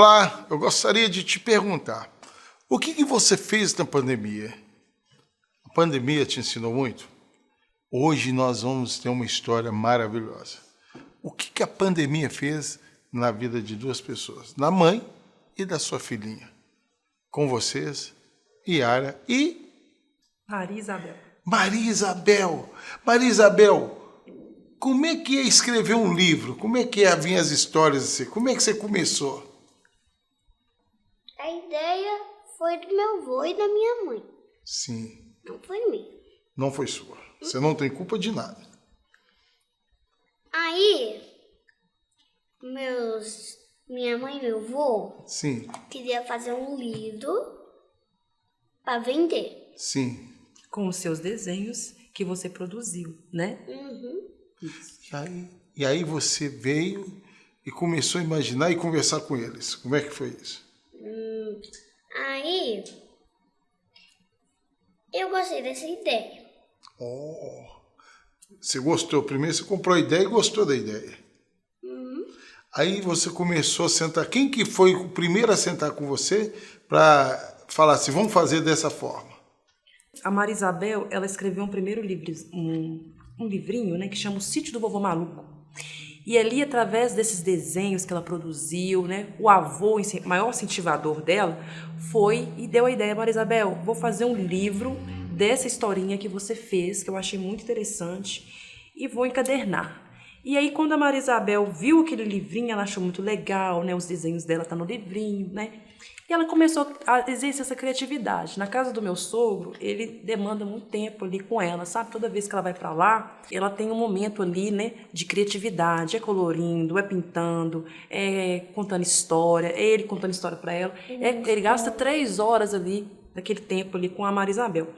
Olá, eu gostaria de te perguntar, o que você fez na pandemia? A pandemia te ensinou muito? Hoje nós vamos ter uma história maravilhosa. O que a pandemia fez na vida de duas pessoas? Da mãe e da sua filhinha. Com vocês, Yara e... Maria Isabel. Maria Isabel. Maria Isabel, como é que é escrever um livro? Como é que vir as histórias assim? Como é que você começou? A ideia foi do meu avô e da minha mãe. Sim. Não foi minha. Não foi sua. Você não tem culpa de nada. Aí, minha mãe e meu avô Sim, queriam fazer um livro para vender. sim. Com os seus desenhos que você produziu, né? Isso. E aí você veio e começou a imaginar e conversar com eles. Como é que foi isso? Aí, eu gostei dessa ideia. Oh, você gostou. Primeiro você comprou a ideia e gostou da ideia. Aí você começou a sentar. Quem que foi o primeiro a sentar com você para falar assim, vamos fazer dessa forma? A Maria Isabel, ela escreveu um primeiro livro, um livrinho, né, que chama O Sítio do Vovô Maluco. E ali, através desses desenhos que ela produziu, né, o avô, maior incentivador dela, foi e deu a ideia, Maria Isabel, vou fazer um livro dessa historinha que você fez, que eu achei muito interessante, e vou encadernar. E aí, quando a Maria Isabel viu aquele livrinho, ela achou muito legal, né, os desenhos dela estão no livrinho, né, e ela começou a exercer essa criatividade. Na casa do meu sogro, ele demanda muito tempo ali com ela, sabe? Toda vez que ela vai para lá, ela tem um momento ali, né, de criatividade. É colorindo, é pintando, é contando história, é ele contando história para ela. Ele gasta 3 horas ali, daquele tempo ali com a Maria Isabel.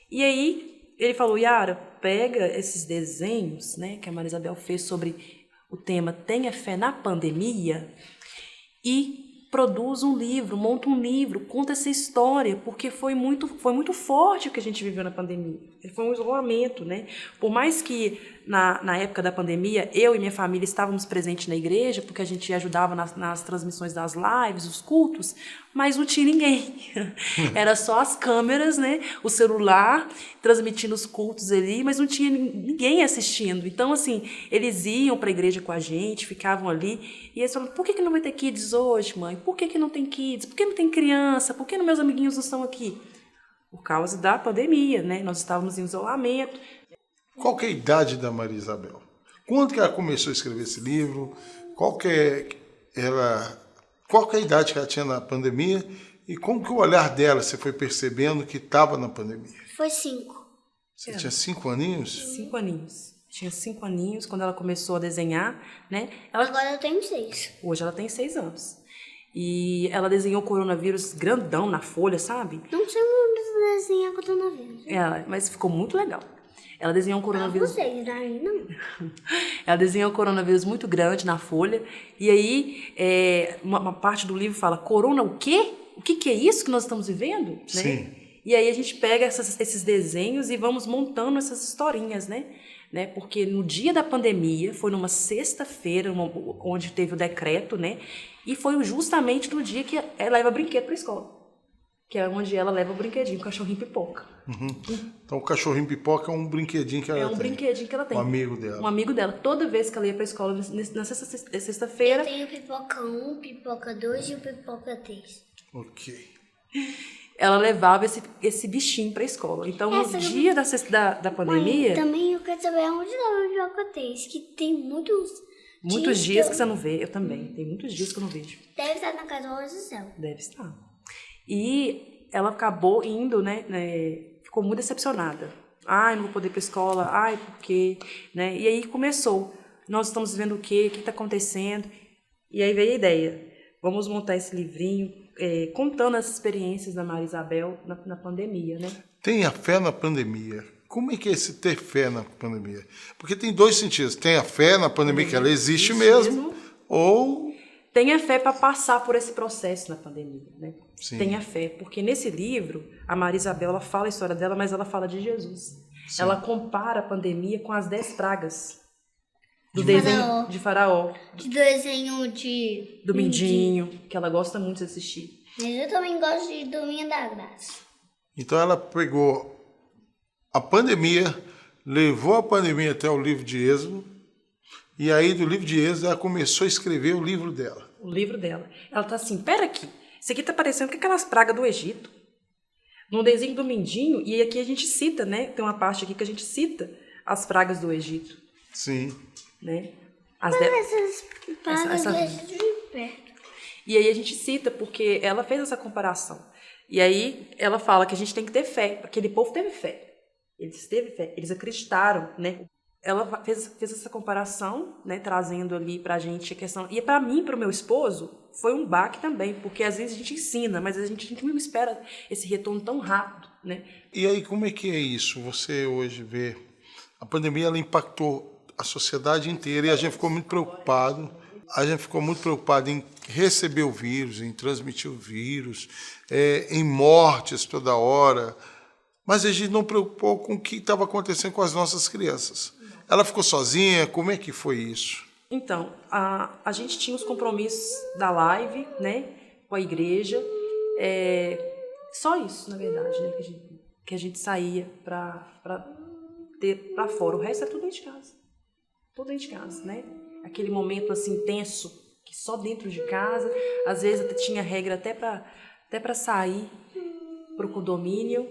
E aí, ele falou, Yara, pega esses desenhos, né, que a Maria Isabel fez sobre o tema Tenha Fé na Pandemia e produz um livro, monta um livro, conta essa história, porque foi muito forte o que a gente viveu na pandemia. Foi um isolamento, né? Por mais que na época da pandemia, eu e minha família estávamos presentes na igreja, porque a gente ajudava nas transmissões das lives, os cultos, mas não tinha ninguém. Era só as câmeras, né? O celular, transmitindo os cultos ali, mas não tinha ninguém assistindo. Então, assim, eles iam para a igreja com a gente, ficavam ali, e eles falavam, por que não vai ter kids hoje, mãe? Por que não tem kids? Por que não tem criança? Por que meus amiguinhos não estão aqui? Por causa da pandemia, né? Nós estávamos em isolamento. Qual que é a idade da Maria Isabel? Quando que ela começou a escrever esse livro? Qual que é a idade que ela tinha na pandemia? E como que o olhar dela, você foi percebendo que estava na pandemia? Foi 5. Você tinha 5 aninhos? 5 aninhos. Tinha 5 aninhos quando ela começou a desenhar, né? Agora eu tenho 6. Hoje ela tem 6 anos. E ela desenhou o coronavírus grandão na folha, sabe? Não sei muito desenhar coronavírus. Mas ficou muito legal. Ela desenhou um coronavírus. Não sei, daí não. Ela desenhou um coronavírus muito grande na folha. E aí, uma parte do livro fala: Corona o quê? O que é isso que nós estamos vivendo? Né? Sim. E aí a gente pega esses desenhos e vamos montando essas historinhas, né? Porque no dia da pandemia, foi numa sexta-feira, onde teve o decreto, né? E foi justamente no dia que ela leva brinquedo para a escola. Que é onde ela leva o brinquedinho, o cachorrinho pipoca. Então o cachorrinho pipoca é um brinquedinho que ela tem. É um brinquedinho que ela tem. Um amigo dela. Um amigo dela. Toda vez que ela ia para a escola, na sexta-feira... Eu tenho pipoca 1, pipoca 2 e o pipoca 3. Ok. Ela levava esse bichinho para a escola. Então, no dia da pandemia... Mãe, também eu quero saber onde está o pipoca 3, que tem muitos dias que você não vê. Eu também. Tem muitos dias que eu não vejo. Deve estar na casa do céu. Deve estar. E ela acabou indo, né? Ficou muito decepcionada. Ai, não vou poder ir para a escola. Ai, por quê? Né? E aí começou. Nós estamos vendo o quê? O que está acontecendo? E aí veio a ideia. Vamos montar esse livrinho, contando as experiências da Maria Isabel na pandemia, né? Tenha fé na pandemia. Como é que é esse ter fé na pandemia? Porque tem 2 sentidos. Tem a fé na pandemia, que ela existe mesmo, ou... Tenha fé para passar por esse processo na pandemia, né? Sim. Tenha fé, porque nesse livro, a Maria Isabel, ela fala a história dela, mas ela fala de Jesus. Sim. Ela compara a pandemia com as 10 pragas. Do De desenho Faraó. de Faraó, De desenho de... do Mindinho, que ela gosta muito de assistir. Mas eu também gosto de Domingo da Graça. Então ela pegou a pandemia, levou a pandemia até o livro de Êxodo, e aí do livro de Êxodo ela começou a escrever o livro dela. O livro dela. Ela tá assim, pera aqui, isso aqui tá parecendo com aquelas pragas do Egito. No desenho do Mindinho, e aqui a gente cita, né? Tem uma parte aqui que a gente cita as pragas do Egito, Sim. né? Essas pragas essa- do Egito de perto. E aí a gente cita porque ela fez essa comparação. E aí ela fala que a gente tem que ter fé. Aquele povo teve fé. Eles teve fé, eles acreditaram, né? Ela fez essa comparação, né, trazendo ali pra gente a questão. E para mim, para o meu esposo, foi um baque também, porque às vezes a gente ensina, mas a gente não espera esse retorno tão rápido, né? E aí como é que é isso? Você hoje vê, a pandemia ela impactou a sociedade inteira e a gente ficou muito preocupado. A gente ficou muito preocupado em receber o vírus, em transmitir o vírus, em mortes toda hora. Mas a gente não preocupou com o que estava acontecendo com as nossas crianças. Ela ficou sozinha? Como é que foi isso? Então, a gente tinha os compromissos da live, né, com a igreja, só isso, na verdade, né, que a gente saía para ter para fora. O resto é tudo dentro de casa. Tudo dentro de casa, né? Aquele momento assim tenso, que só dentro de casa, às vezes até tinha regra até para sair para o condomínio,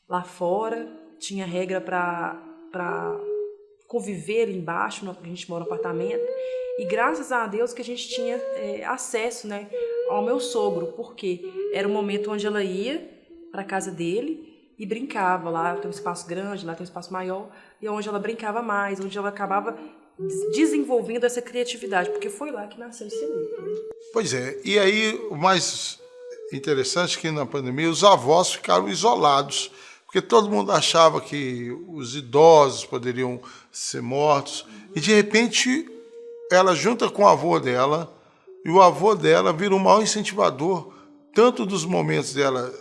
lá fora, tinha regra para conviver ali embaixo, a gente mora no apartamento, e graças a Deus que a gente tinha acesso, né, ao meu sogro, porque era um momento onde ela ia para a casa dele e brincava. Lá tem um espaço grande, lá tem um espaço maior, e onde ela brincava mais, onde ela acabava desenvolvendo essa criatividade, porque foi lá que nasceu esse livro. Né? Pois é, e aí o mais interessante é que na pandemia os avós ficaram isolados, porque todo mundo achava que os idosos poderiam ser mortos, e de repente ela junta com o avô dela, e o avô dela vira um maior incentivador, tanto dos momentos dela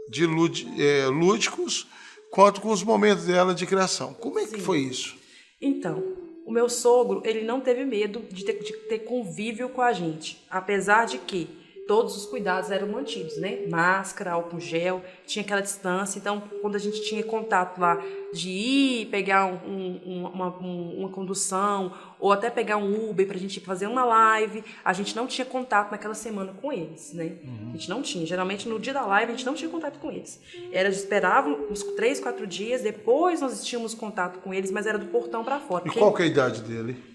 de lúdicos, quanto com os momentos dela de criação. Como é que foi isso? Então, o meu sogro, ele não teve medo de ter convívio com a gente, apesar de que todos os cuidados eram mantidos, né? Máscara, álcool gel, tinha aquela distância. Então, quando a gente tinha contato lá de ir pegar uma condução ou até pegar um Uber para a gente fazer uma live, a gente não tinha contato naquela semana com eles, né? A gente não tinha. Geralmente, no dia da live, a gente não tinha contato com eles. Esperavam uns 3, 4 dias, depois nós tínhamos contato com eles, mas era do portão para fora. E qual que é a idade dele?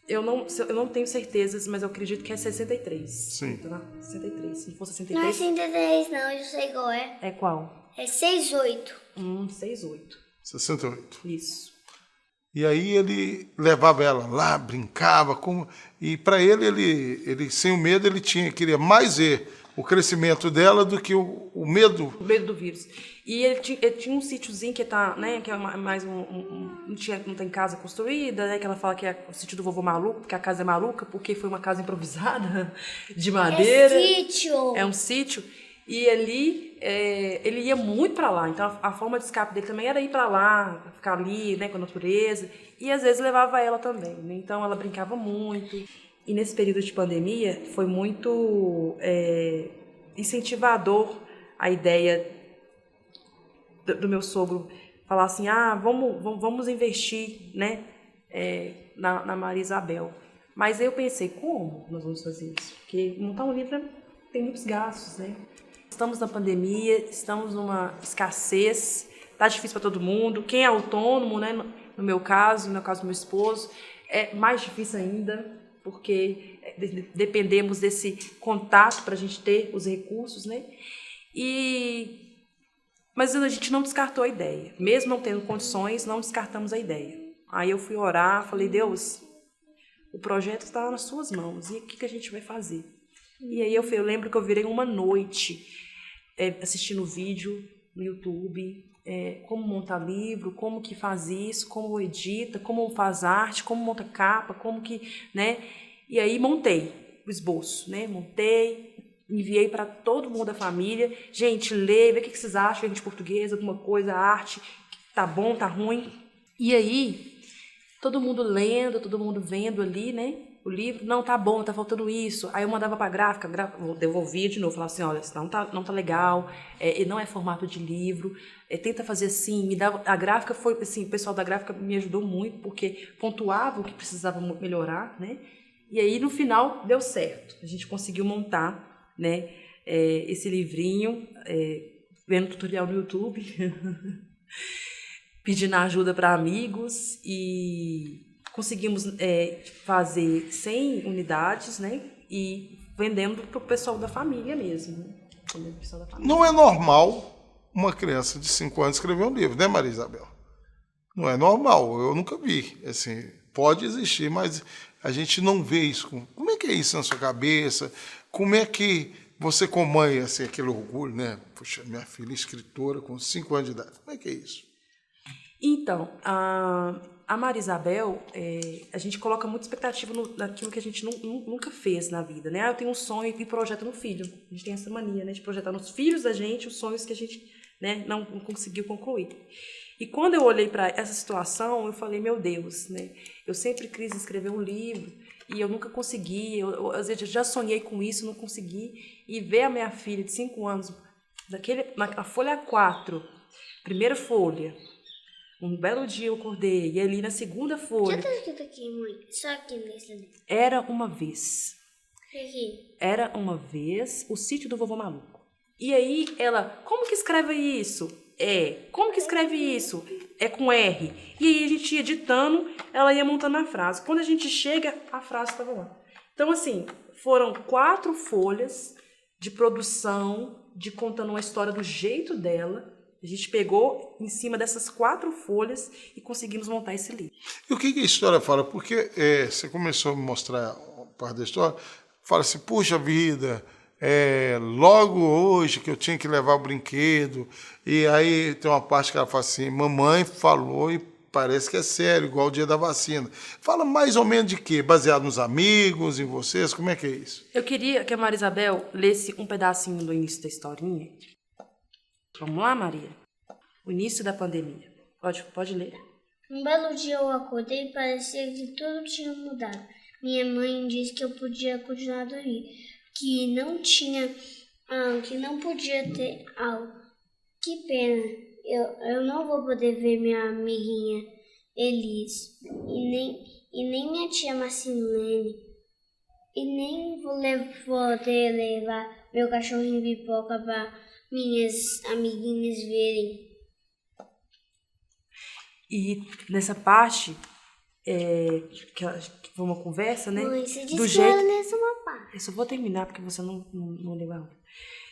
Eu não tenho certezas, mas eu acredito que é 63. Sim. 63. Se não for Não é 63, 63 não, eu sei qual é. é qual? É 68. 68. 68. Isso. E aí ele levava ela lá, brincava, e para ele sem o medo, queria mais ver o crescimento dela do que o medo. O medo do vírus. E ele tinha um sítiozinho que tá, né, que é mais não tem casa construída, né, que ela fala que é o sítio do vovô maluco, porque a casa é maluca, porque foi uma casa improvisada de madeira. É sítio. É um sítio. E ali, ele ia muito para lá. Então, a forma de escape dele também era ir para lá, ficar ali, né, com a natureza. E, às vezes, levava ela também. Né? Então, ela brincava muito. E, nesse período de pandemia, foi muito incentivador a ideia do meu sogro falar assim, vamos investir, né, na Maria Isabel. Mas eu pensei, como nós vamos fazer isso? Porque montar um livro tem muitos gastos, né? Estamos na pandemia, estamos numa escassez, tá difícil para todo mundo. Quem é autônomo, né? No meu caso do meu esposo, é mais difícil ainda, porque dependemos desse contato para a gente ter os recursos, né? Mas a gente não descartou a ideia. Mesmo não tendo condições, não descartamos a ideia. Aí eu fui orar, falei, Deus, o projeto está nas suas mãos, e o que a gente vai fazer? E aí eu lembro que eu virei uma noite assistindo vídeo no YouTube, como montar livro, como que faz isso, como edita, como faz arte, como monta capa, como que, né? E aí montei o esboço, né? Enviei para todo mundo da família. Gente, lê, vê o que vocês acham de português, alguma coisa, arte, tá bom, tá ruim. E aí, todo mundo lendo, todo mundo vendo ali, né? O livro, não, tá bom, tá faltando isso. Aí eu mandava pra gráfica, devolvia de novo, falava assim, olha, isso não tá legal, não é formato de livro, tenta fazer assim, me dava. A gráfica foi, assim, o pessoal da gráfica me ajudou muito, porque pontuava o que precisava melhorar, né? E aí, no final, deu certo. A gente conseguiu montar, né, esse livrinho, vendo tutorial no YouTube, pedindo ajuda para amigos e conseguimos fazer 100 unidades, né? E vendendo para o pessoal da família mesmo. Né? Pessoal da família. Não é normal uma criança de 5 anos escrever um livro, né, Maria Isabel? Não é normal, eu nunca vi. Assim, pode existir, mas a gente não vê isso. Como é que é isso na sua cabeça? Como é que você, como mãe, assim, aquele orgulho, né? Poxa, minha filha é escritora com 5 anos de idade. Como é que é isso? Então, a Maria Isabel, a gente coloca muita expectativa naquilo que a gente nunca fez na vida, né? Eu tenho um sonho e projeto no filho. A gente tem essa mania, né, de projetar nos filhos da gente os sonhos que a gente, né, não conseguiu concluir. E quando eu olhei para essa situação, eu falei, meu Deus, né? Eu sempre quis escrever um livro e eu nunca consegui. Às vezes, eu já sonhei com isso, não consegui. E ver a minha filha de 5 anos, na folha 4, primeira folha, um belo dia eu acordei, e ali na segunda folha... O que tá escrito aqui, mãe? Só aqui nesse livro. Era uma vez. Aqui. Era uma vez o sítio do vovô maluco. E aí ela, como que escreve isso? Como que escreve isso? É com R. E aí a gente ia ditando, ela ia montando a frase. Quando a gente chega, a frase estava lá. Então, assim, foram 4 folhas de produção, de contando uma história do jeito dela. A gente pegou em cima dessas 4 folhas e conseguimos montar esse livro. E o que a história fala? Porque você começou a me mostrar parte da história, fala assim, puxa vida, logo hoje que eu tinha que levar o brinquedo, e aí tem uma parte que ela fala assim, mamãe falou e parece que é sério, igual o dia da vacina. Fala mais ou menos de quê? Baseado nos amigos, em vocês? Como é que é isso? Eu queria que a Maria Isabel lesse um pedacinho do início da historinha. Vamos lá, Maria? O início da pandemia. Pode ler. Um belo dia eu acordei e parecia que tudo tinha mudado. Minha mãe disse que eu podia continuar a dormir, que não podia ter aula. Que pena, eu não vou poder ver minha amiguinha Elis, e nem minha tia Marcilene, e nem vou poder levar meu cachorrinho Pipoca para minhas amiguinhas verem. E nessa parte, que foi uma conversa, né? Mãe, você disse do que jeito... eu nessa uma parte. Eu só vou terminar porque você não leu a outra.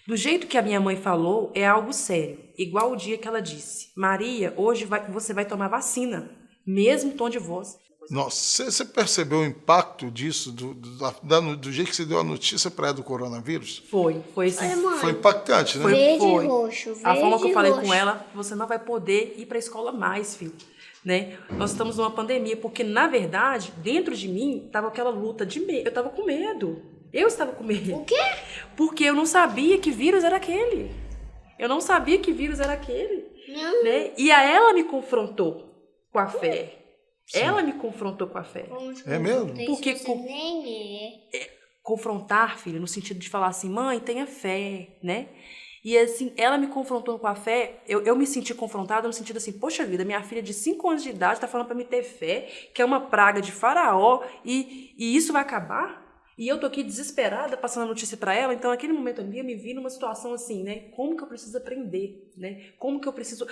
Do jeito que a minha mãe falou, é algo sério. Igual o dia que ela disse, Maria, hoje você vai tomar vacina. Mesmo tom de voz. Nossa, você percebeu o impacto disso, do jeito que você deu a notícia para ela do coronavírus? Foi assim. Olha, mãe, Foi impactante, né? verde e roxo, verde A forma que eu falei roxo. com ela, você não vai poder ir para a escola mais, filho. Né? Nós estamos numa pandemia, porque, na verdade, dentro de mim, estava aquela luta de medo. Eu estava com medo. Eu estava com medo. O quê? Porque eu não sabia que vírus era aquele. Eu não sabia que vírus era aquele. Não. Né? E ela me confrontou com a fé. Sim. Ela me confrontou com a fé. É mesmo? Porque você nem confrontar, filho, no sentido de falar assim, mãe, tenha fé, né? E assim, ela me confrontou com a fé, eu me senti confrontada no sentido assim, poxa vida, minha filha de 5 anos de idade está falando para me ter fé, que é uma praga de faraó, e isso vai acabar? E eu tô aqui desesperada, passando a notícia para ela, então naquele momento ali eu me vi numa situação assim, né? Como que eu preciso aprender, né? Como que eu preciso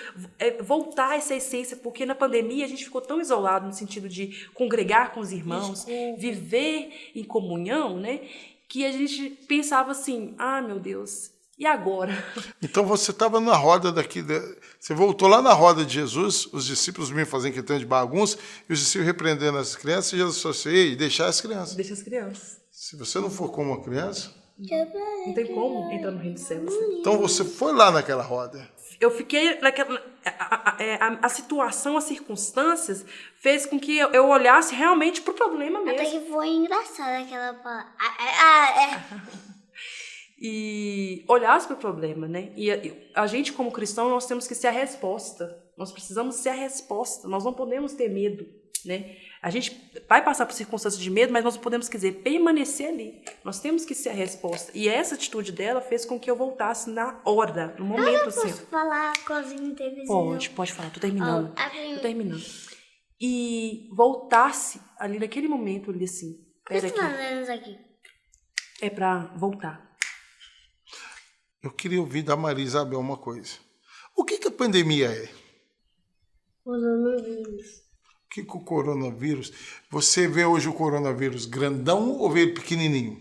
voltar a essa essência, porque na pandemia a gente ficou tão isolado no sentido de congregar com os irmãos, viver em comunhão, né? Que a gente pensava assim, meu Deus, e agora? Então você estava na roda você voltou lá na roda de Jesus, os discípulos vinham fazendo questão de bagunça, e os discípulos repreendendo as crianças, e Jesus falou assim, ei, deixar as crianças. Deixa as crianças. Se você não for como uma criança... Não tem como entrar no reino dos céus. Então você foi lá naquela roda. Eu fiquei naquela... A situação, as circunstâncias, fez com que eu olhasse realmente pro problema mesmo. Até que foi engraçada aquela palavra. E olhasse para o problema, né? E a gente, como cristão, nós temos que ser a resposta. Nós precisamos ser a resposta. Nós não podemos ter medo, né? A gente vai passar por circunstâncias de medo, mas nós não podemos, permanecer ali. Nós temos que ser a resposta. E essa atitude dela fez com que eu voltasse na hora, no momento, assim. Posso falar coisinha invisível? Pode falar, tô terminando. Ó, Tô terminando. E voltasse ali naquele momento, ali assim. Pera Quantos aqui. anos aqui? É pra voltar. Eu queria ouvir da Maria Isabel uma coisa. O que a pandemia é? Coronavírus. O que o coronavírus... Você vê hoje o coronavírus grandão ou vê ele pequenininho?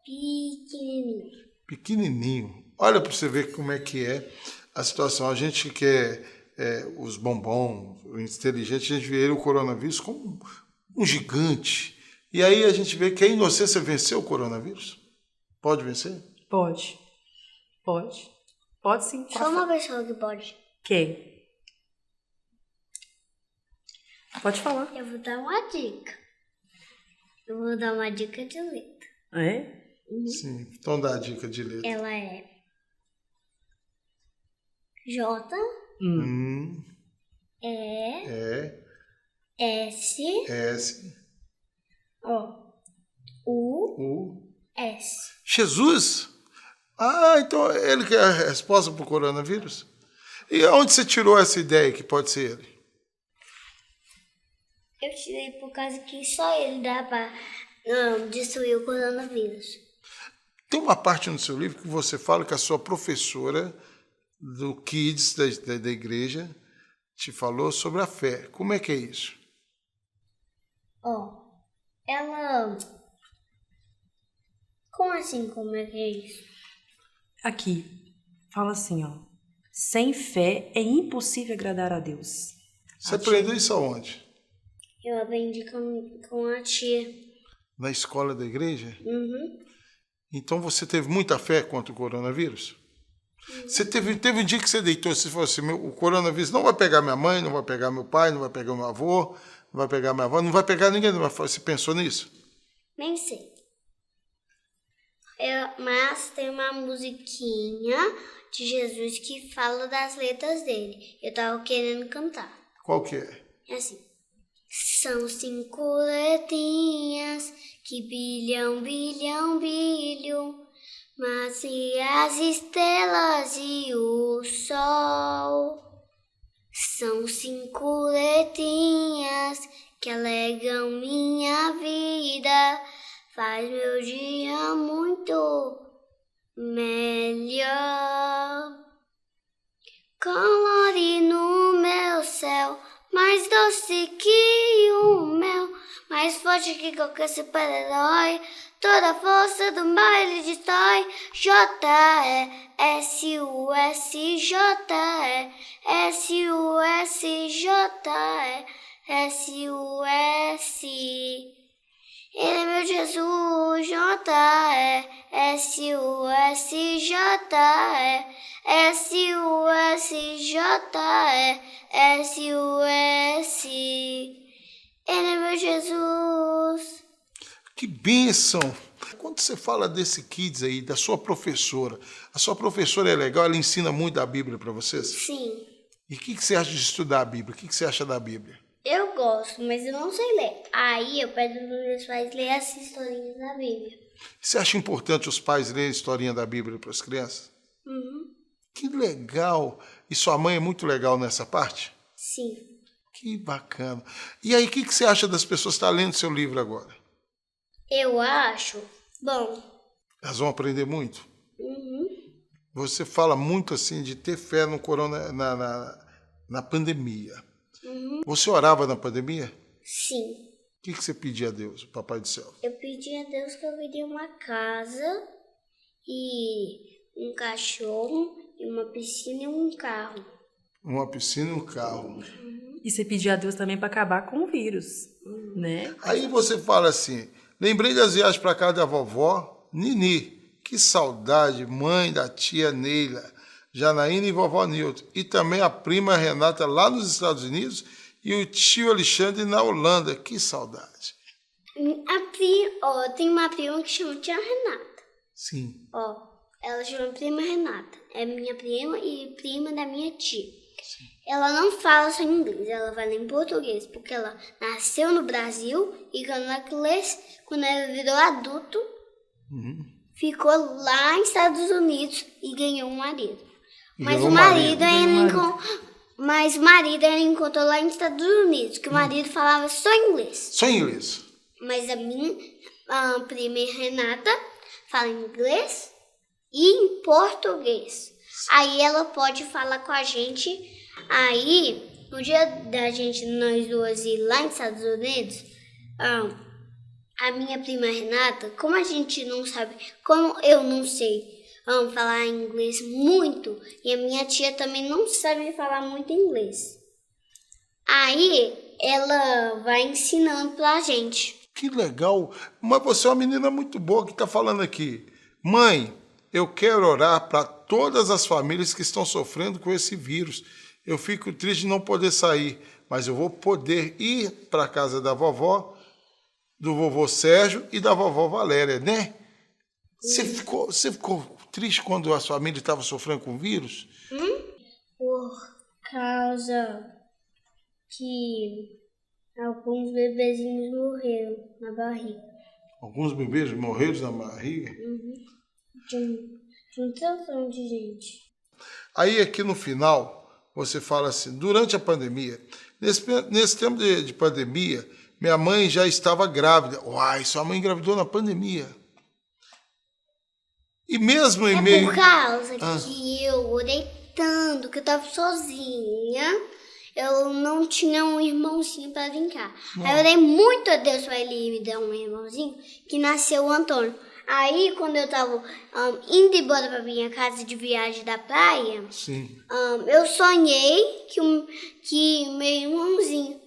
Pequenininho. Pequenininho. Olha para você ver como é que é a situação. A gente que é os bombons, o inteligente, a gente vê ele, o coronavírus, como um gigante. E aí a gente vê que a inocência venceu o coronavírus. Pode vencer? Pode. Pode sim. Só uma pessoa que pode. Quem? Pode falar. Eu vou dar uma dica. Eu vou dar uma dica de letra. É? Sim. Então dá a dica de letra. Ela é J, E, S, S, U, U. S. Jesus? Ah, então ele que é a resposta para o coronavírus? E onde você tirou essa ideia que pode ser ele? Eu tirei por causa que só ele dá pra destruir o coronavírus. Tem uma parte no seu livro que você fala que a sua professora do Kids da igreja te falou sobre a fé. Como é que é isso? Ela... Como assim, como é que é isso? Aqui, fala assim, ó. Sem fé é impossível agradar a Deus. Você aprendeu isso aonde? Eu aprendi com a tia. Na escola da igreja? Uhum. Então você teve muita fé contra o coronavírus? Você teve um dia que você deitou e você falou assim, o coronavírus não vai pegar minha mãe, não vai pegar meu pai, não vai pegar meu avô, não vai pegar minha avó, não vai pegar ninguém. Você pensou nisso? Nem sei. Mas tem uma musiquinha de Jesus que fala das letras dele. Eu tava querendo cantar. Qual que é? É assim. São 5 letrinhas que bilham, bilham. Mas e as estrelas e o sol? São 5 letrinhas que alegram minha vida. Faz meu dia muito melhor. Colore no meu céu, mais doce que o mel, mais forte que qualquer super-herói. Toda a força do mal ele destrói. J-E-S-U-S-J-E-S-U-S-J-E-S-U-S. Ele é meu Jesus. J-E-S-U-S-J-E-S-U-S-J-E-S-U-S. Ele é meu Jesus. Que bênção! Quando você fala desse Kids aí, da sua professora, a sua professora é legal, ela ensina muito da Bíblia para vocês? Sim. E o que você acha de estudar a Bíblia? O que você acha da Bíblia? Eu gosto, mas eu não sei ler. Aí eu peço para os meus pais ler as historinhas da Bíblia. Você acha importante os pais lerem a historinha da Bíblia para as crianças? Uhum. Que legal! E sua mãe é muito legal nessa parte? Sim. Que bacana. E aí, o que você acha das pessoas que estão lendo seu livro agora? Eu acho bom. Elas vão aprender muito? Uhum. Você fala muito assim de ter fé no na pandemia. Uhum. Você orava na pandemia? Sim. O que você pedia a Deus, o Papai do Céu? Eu pedi a Deus que eu queria uma casa e um cachorro e uma piscina e um carro. Uma piscina e um carro. E você pediu a Deus também para acabar com o vírus, né? Aí você fala assim, lembrei das viagens para casa da vovó Nini. Que saudade, mãe da tia Neila, Janaína e vovó Nilton. E também a prima Renata lá nos Estados Unidos e o tio Alexandre na Holanda. Que saudade. Tem uma prima que chama tia Renata. Sim. Ela chama prima Renata. É minha prima e prima da minha tia. Sim. ela não fala só inglês, ela fala em português, porque ela nasceu no Brasil e quando ela virou adulto, ficou lá nos Estados Unidos e ganhou um marido. Mas o marido ela encontrou lá nos Estados Unidos, que o marido falava só inglês. Só inglês. Mas a prima Renata fala inglês e em português. Aí ela pode falar com a gente. Aí, no dia da gente, nós duas ir lá nos Estados Unidos, a minha prima Renata, como a gente não sabe, como eu não sei falar inglês muito, e a minha tia também não sabe falar muito inglês. Aí, ela vai ensinando pra gente. Que legal. Mas você é uma menina muito boa que está falando aqui. Mãe, eu quero orar para todas as famílias que estão sofrendo com esse vírus. Eu fico triste de não poder sair, mas eu vou poder ir para a casa da vovó, do vovô Sérgio e da vovó Valéria, né? Você ficou triste quando a sua família estava sofrendo com o vírus? Por causa que alguns bebezinhos morreram na barriga. Alguns bebês morreram na barriga? De um tantão de gente. Aí aqui no final, você fala assim, durante a pandemia, nesse tempo de pandemia, minha mãe já estava grávida. Uai, sua mãe engravidou na pandemia. E mesmo em meio... Por causa que eu orei tanto, que eu estava sozinha, eu não tinha um irmãozinho para brincar. Aí eu orei muito a Deus para ele me dar um irmãozinho, que nasceu o Antônio. Aí, quando eu tava indo embora pra minha casa de viagem da praia, Sim. Eu sonhei que meu irmãozinho...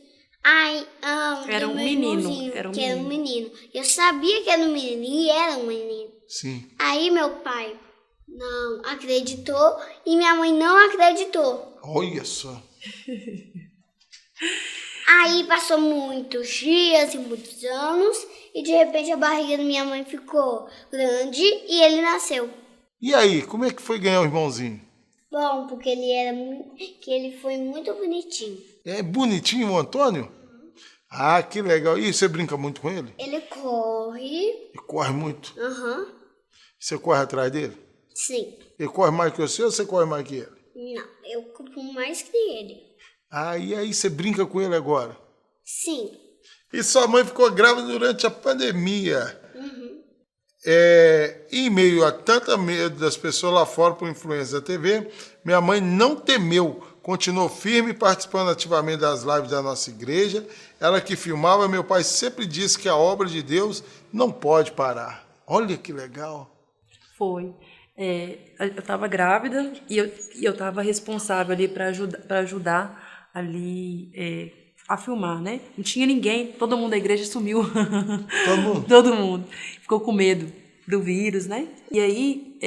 Era um menino. Era um menino. Eu sabia que era um menino e era um menino. Sim. Aí meu pai não acreditou e minha mãe não acreditou. Olha só. Aí passou muitos dias e muitos anos e de repente a barriga da minha mãe ficou grande e ele nasceu. E aí, como é que foi ganhar o irmãozinho? Bom, porque ele foi muito bonitinho. É bonitinho o Antônio? Ah, que legal. E você brinca muito com ele? Ele corre. Ele corre muito? Aham. Você corre atrás dele? Sim. Ele corre mais que você ou você corre mais que ele? Não, eu corro mais que ele. Ah, e aí você brinca com ele agora? Sim. E sua mãe ficou grávida durante a pandemia. Em meio a tanta medo das pessoas lá fora por influência da TV, minha mãe não temeu, continuou firme participando ativamente das lives da nossa igreja. Ela que filmava, meu pai sempre disse que a obra de Deus não pode parar. Olha que legal. Foi. Eu estava grávida e eu estava responsável ali para ajudar ali a filmar, né? Não tinha ninguém, todo mundo da igreja sumiu. Todo mundo? Todo mundo. Ficou com medo do vírus, né? E aí,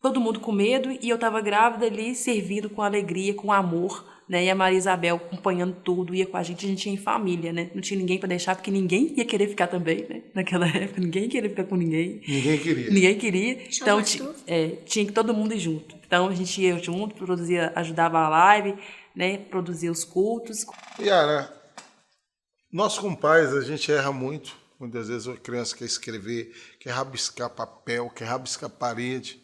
todo mundo com medo e eu estava grávida ali, servindo com alegria, com amor, né? E a Maria Isabel acompanhando tudo, ia com a gente ia em família, né? Não tinha ninguém para deixar, porque ninguém ia querer ficar também, né? Naquela época, ninguém queria ficar com ninguém. Ninguém queria. Ninguém queria. Então, tinha que todo mundo ir junto. Então, a gente ia junto, ajudava a live, né? Produzia os cultos. Yara, nós com pais, a gente erra muito. Muitas vezes a criança quer escrever, quer rabiscar papel, quer rabiscar parede.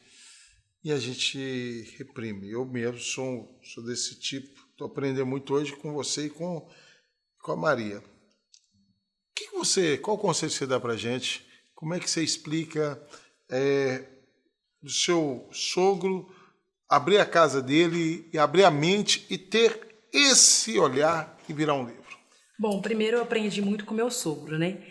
E a gente reprime. Eu mesmo sou desse tipo. Estou aprendendo muito hoje com você e com a Maria. Qual conselho você dá para a gente? Como é que você explica do seu sogro abrir a casa dele e abrir a mente e ter esse olhar e virar um livro? Bom, primeiro eu aprendi muito com meu sogro, né?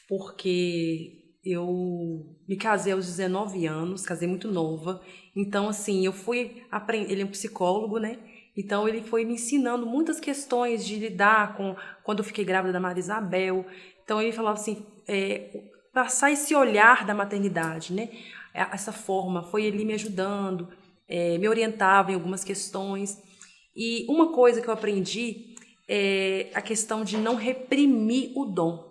Porque eu me casei aos 19 anos, casei muito nova. Então, assim, eu fui aprender. Ele é um psicólogo, né? Então, ele foi me ensinando muitas questões de lidar com quando eu fiquei grávida da Maria Isabel. Então, ele falava assim, passar esse olhar da maternidade, né? Essa forma, foi ele me ajudando, me orientava em algumas questões. E uma coisa que eu aprendi é a questão de não reprimir o dom.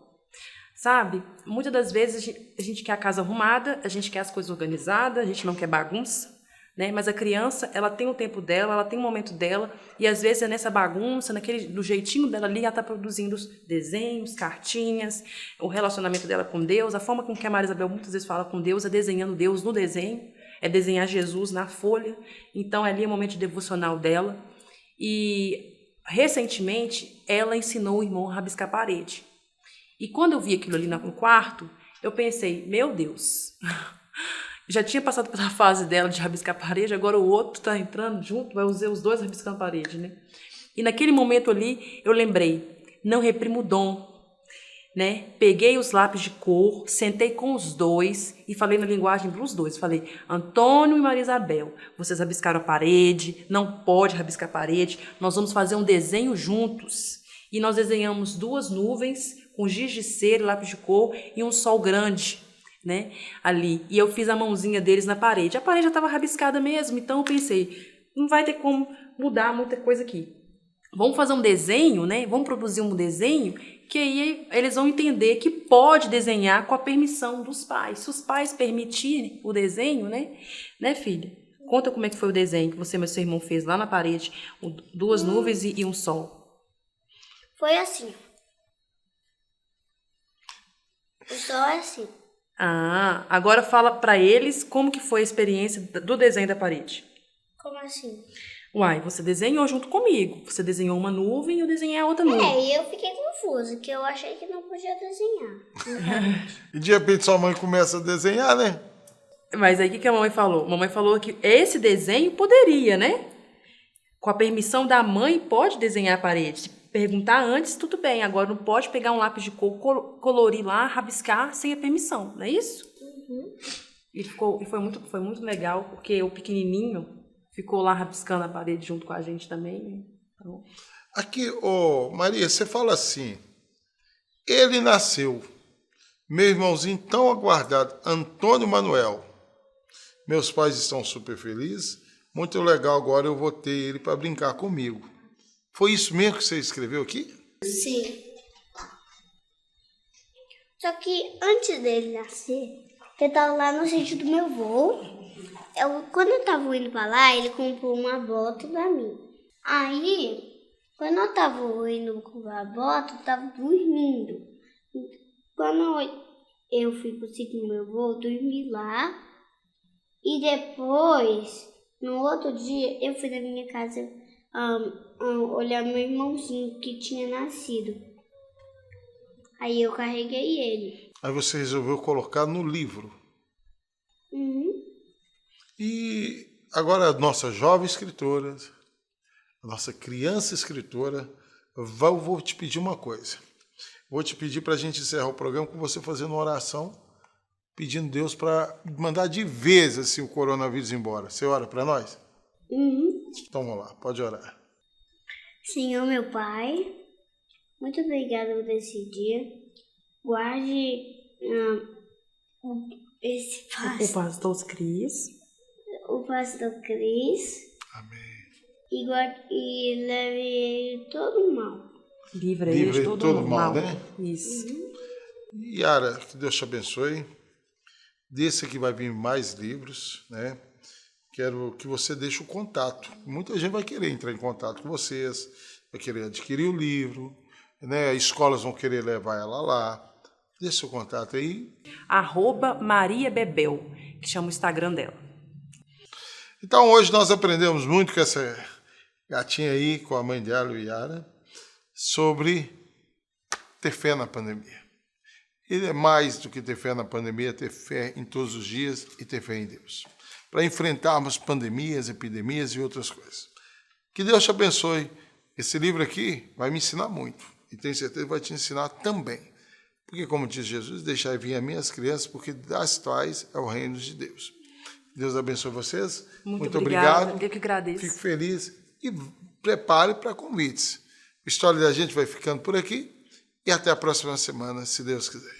Sabe? Muitas das vezes a gente quer a casa arrumada, a gente quer as coisas organizadas, a gente não quer bagunça, né? Mas a criança, ela tem o tempo dela, ela tem o momento dela, e às vezes é nessa bagunça, do jeitinho dela ali, ela está produzindo os desenhos, cartinhas, o relacionamento dela com Deus, a forma com que a Maria Isabel muitas vezes fala com Deus é desenhando Deus no desenho, é desenhar Jesus na folha. Então ali é o momento devocional dela. E recentemente ela ensinou o irmão a rabiscar a parede. E quando eu vi aquilo ali no quarto, eu pensei, meu Deus, já tinha passado pela fase dela de rabiscar a parede, agora o outro está entrando junto, vai usar os dois rabiscando a parede, né? E naquele momento ali, eu lembrei, não reprimo o dom, né? Peguei os lápis de cor, sentei com os dois e falei na linguagem dos dois. Falei, Antônio e Maria Isabel, vocês rabiscaram a parede, não pode rabiscar a parede, nós vamos fazer um desenho juntos. E nós desenhamos 2 nuvens com giz de cera, lápis de cor e um sol grande, né? Ali. E eu fiz a mãozinha deles na parede. A parede já estava rabiscada mesmo, então eu pensei, não vai ter como mudar muita coisa aqui. Vamos fazer um desenho, né? Vamos produzir um desenho que aí eles vão entender que pode desenhar com a permissão dos pais. Se os pais permitirem o desenho, né, filha? Conta como é que foi o desenho que você e seu irmão fez lá na parede, 2 nuvens e um sol. Foi assim. O sol é assim. Ah, agora fala pra eles como que foi a experiência do desenho da parede. Como assim? Uai, você desenhou junto comigo. Você desenhou uma nuvem e eu desenhei a outra nuvem. E eu fiquei confusa, que eu achei que não podia desenhar. E de repente sua mãe começa a desenhar, né? Mas aí o que a mamãe falou? A mamãe falou que esse desenho poderia, né? Com a permissão da mãe, pode desenhar a parede. Se perguntar antes, tudo bem. Agora não pode pegar um lápis de cor, colorir lá, rabiscar sem a permissão, não é isso? Uhum. E foi muito legal, porque o pequenininho ficou lá rabiscando a parede junto com a gente também. Né? Então... Aqui, Maria, você fala assim, ele nasceu, meu irmãozinho tão aguardado, Antônio Manuel. Meus pais estão super felizes, muito legal, agora eu vou ter ele para brincar comigo. Foi isso mesmo que você escreveu aqui? Sim. Só que antes dele nascer, eu estava lá no sítio do meu avô. Quando eu estava indo para lá, ele comprou uma bota para mim. Aí, quando eu estava indo comprar a bota, eu estava dormindo. Quando eu fui para o sítio do meu avô, eu dormi lá. E depois, no outro dia, eu fui na minha casa olhar meu irmãozinho que tinha nascido. Aí eu carreguei ele. Aí você resolveu colocar no livro. Uhum. E agora a nossa jovem escritora, a nossa criança escritora, vou te pedir uma coisa. Vou te pedir para a gente encerrar o programa com você fazendo uma oração, pedindo Deus para mandar de vez assim, o coronavírus embora. Você ora para nós? Uhum. Então vamos lá, pode orar. Senhor, meu Pai, muito obrigada por esse dia. Guarde esse O pastor Cris. O pastor Cris. Amém. E leve ele todo mal. Livre ele de todo mal, né? Isso. Yara, que Deus te abençoe. Desse aqui vai vir mais livros, né? Quero que você deixe o contato. Muita gente vai querer entrar em contato com vocês, vai querer adquirir o livro, né? Escolas vão querer levar ela lá. Deixe seu contato aí. @Maria Bebel, que chama o Instagram dela. Então hoje nós aprendemos muito com essa gatinha aí, com a mãe dela, Yara, sobre ter fé na pandemia. Ele é mais do que ter fé na pandemia, ter fé em todos os dias e ter fé em Deus. Para enfrentarmos pandemias, epidemias e outras coisas. Que Deus te abençoe. Esse livro aqui vai me ensinar muito. E tenho certeza que vai te ensinar também. Porque, como diz Jesus, deixai vir a minhas crianças, porque das tais é o reino de Deus. Deus abençoe vocês. Muito obrigado. Eu que agradeço. Fico feliz. E prepare para convites. A história da gente vai ficando por aqui. E até a próxima semana, se Deus quiser.